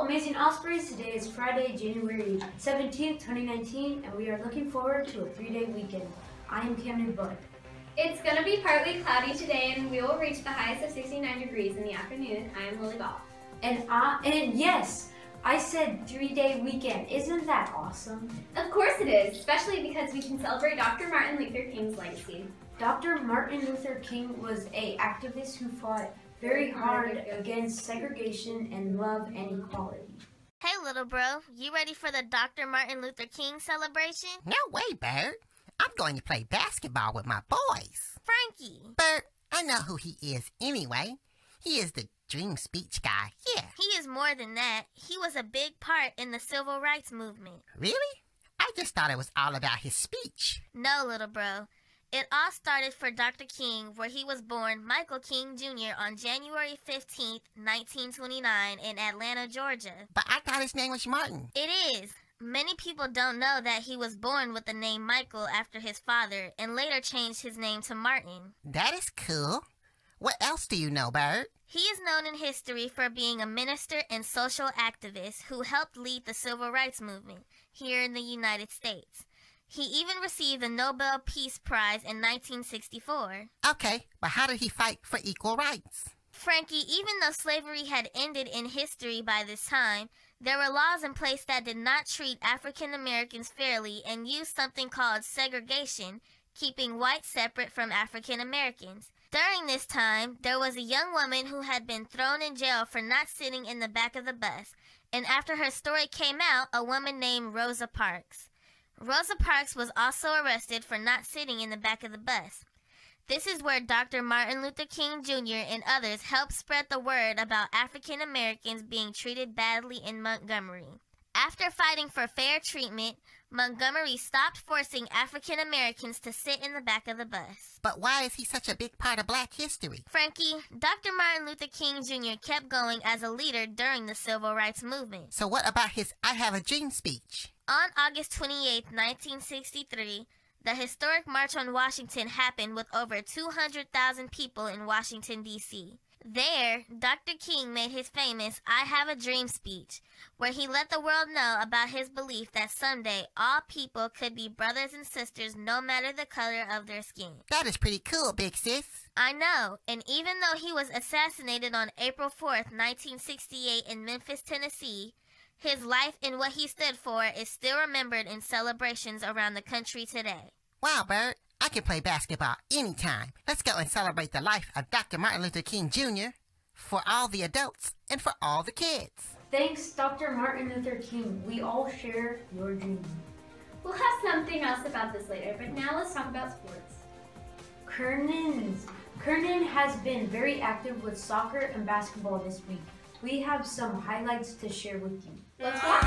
Amazing Ospreys. Today is Friday, January 17th, 2019, and we are looking forward to a 3-day weekend. I am Camden Bud. It's going to be partly cloudy today, and we will reach the highest of 69 degrees in the afternoon. I am Lily Goff. And yes, I said 3-day weekend. Isn't that awesome? Of course it is, especially because we can celebrate Dr. Martin Luther King's legacy. Dr. Martin Luther King was an activist who fought very hard against segregation and love and equality. Hey, little bro, you ready for the Dr. Martin Luther King celebration? No way, Bert. I'm going to play basketball with my boys. Frankie. Bert, I know who he is anyway. He is the dream speech guy, yeah. He is more than that. He was a big part in the civil rights movement. Really? I just thought it was all about his speech. No, little bro. It all started for Dr. King, where he was born Michael King Jr. on January 15th, 1929 in Atlanta, Georgia. But I thought his name was Martin. It is. Many people don't know that he was born with the name Michael after his father and later changed his name to Martin. That is cool. What else do you know, Bert? He is known in history for being a minister and social activist who helped lead the civil rights movement here in the United States. He even received the Nobel Peace Prize in 1964. Okay, but how did he fight for equal rights? Frankie, even though slavery had ended in history by this time, there were laws in place that did not treat African Americans fairly and used something called segregation, keeping whites separate from African Americans. During this time, there was a young woman who had been thrown in jail for not sitting in the back of the bus, and after her story came out, a woman named Rosa Parks. Rosa Parks was also arrested for not sitting in the back of the bus. This is where Dr. Martin Luther King Jr. and others helped spread the word about African Americans being treated badly in Montgomery. After fighting for fair treatment, Montgomery stopped forcing African Americans to sit in the back of the bus. But why is he such a big part of Black history? Frankie, Dr. Martin Luther King Jr. kept going as a leader during the civil rights movement. So what about his I Have a Dream speech? On August 28, 1963, the historic March on Washington happened with over 200,000 people in Washington, D.C. There, Dr. King made his famous I Have a Dream speech, where he let the world know about his belief that someday all people could be brothers and sisters no matter the color of their skin. That is pretty cool, big sis. I know, and even though he was assassinated on April 4th, 1968 in Memphis, Tennessee, his life and what he stood for is still remembered in celebrations around the country today. Wow, Bert, I can play basketball anytime. Let's go and celebrate the life of Dr. Martin Luther King Jr. for all the adults and for all the kids. Thanks, Dr. Martin Luther King. We all share your dream. We'll have something else about this later, but now let's talk about sports. Kernan has been very active with soccer and basketball this week. We have some highlights to share with you. Let's watch.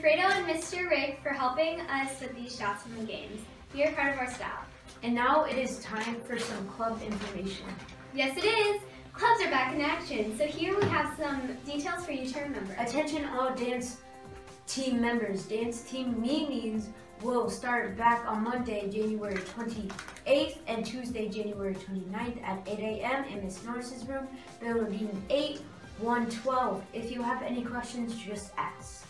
Fredo and Mr. Rick for helping us with these shots from the games. You're part of our staff. And now it is time for some club information. Yes, it is. Clubs are back in action. So here we have some details for you to remember. Attention all dance team members. Dance team meetings will start back on Monday, January 28th and Tuesday, January 29th at 8 a.m. in Miss Norris's room, building 8112. If you have any questions, just ask.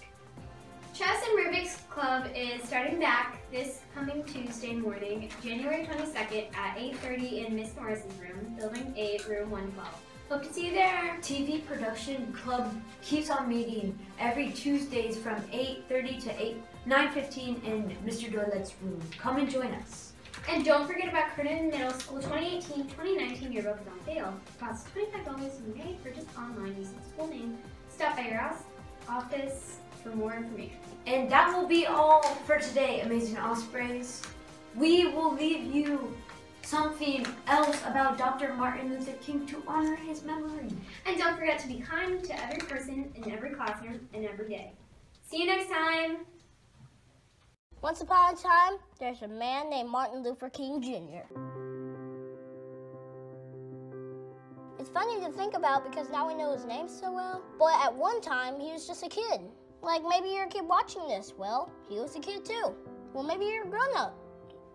Chess and Rubik's Club is starting back this coming Tuesday morning, January 22nd at 8:30 in Miss Norris's room, building 8, room 112. Hope to see you there. TV Production Club keeps on meeting every Tuesdays from 8:30 to 9:15 in Mr. Dorlett's room. Come and join us. And don't forget about Kernan Middle School 2018-2019 yearbook is on sale. Costs $25 and you may purchase online using the school name. Stop by your office for more information. And that will be all for today, Amazing Ospreys. We will leave you something else about Dr. Martin Luther King to honor his memory. And don't forget to be kind to every person in every classroom and every day. See you next time. Once upon a time, there's a man named Martin Luther King Jr. It's funny to think about because now we know his name so well, but at one time he was just a kid. Like maybe you're a kid watching this. Well, he was a kid too. Well, maybe you're a grown-up.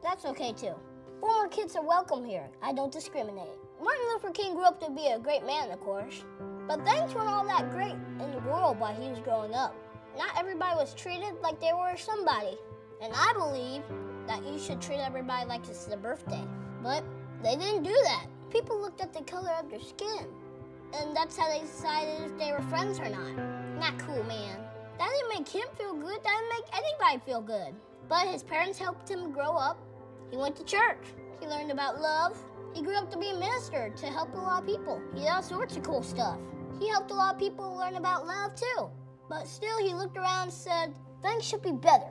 That's okay too. Former kids are welcome here. I don't discriminate. Martin Luther King grew up to be a great man, of course. But things weren't all that great in the world while he was growing up. Not everybody was treated like they were somebody. And I believe that you should treat everybody like it's their birthday. But they didn't do that. People looked at the color of their skin. And that's how they decided if they were friends or not. Not cool, man. That didn't make him feel good. That didn't make anybody feel good. But his parents helped him grow up. He went to church. He learned about love. He grew up to be a minister to help a lot of people. He did all sorts of cool stuff. He helped a lot of people learn about love too. But still, he looked around and said, things should be better.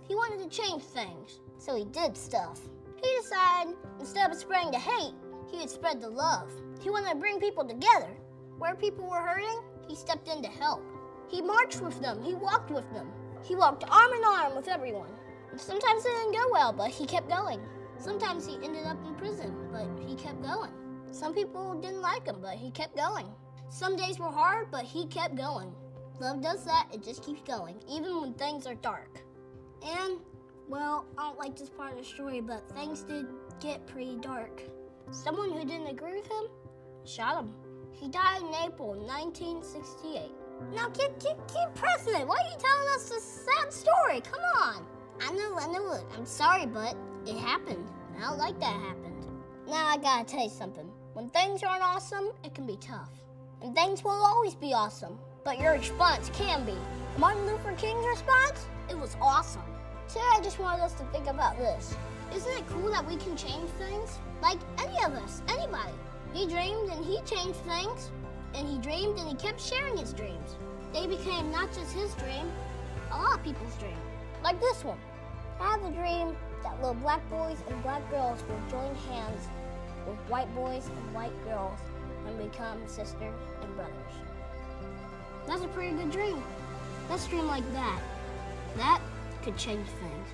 He wanted to change things, so he did stuff. He decided, instead of spreading the hate, he would spread the love. He wanted to bring people together. Where people were hurting, he stepped in to help. He marched with them. He walked with them. He walked arm in arm with everyone. Sometimes it didn't go well, but he kept going. Sometimes he ended up in prison, but he kept going. Some people didn't like him, but he kept going. Some days were hard, but he kept going. Love does that. It just keeps going, even when things are dark. And, well, I don't like this part of the story, but things did get pretty dark. Someone who didn't agree with him shot him. He died in April 1968. Now, keep pressing it. Why are you telling us this sad story? Come on. I know. I'm sorry, but it happened. I don't like that happened. Now, I gotta tell you something. When things aren't awesome, it can be tough. And things will always be awesome, but your response can be. Martin Luther King's response? It was awesome. Today, I just wanted us to think about this. Isn't it cool that we can change things? Like any of us, anybody. He dreamed and he changed things. And he dreamed and he kept sharing his dreams. They became not just his dream, a lot of people's dream. Like this one. I have a dream that little black boys and black girls will join hands with white boys and white girls and become sisters and brothers. That's a pretty good dream. Let's dream like that. That could change things.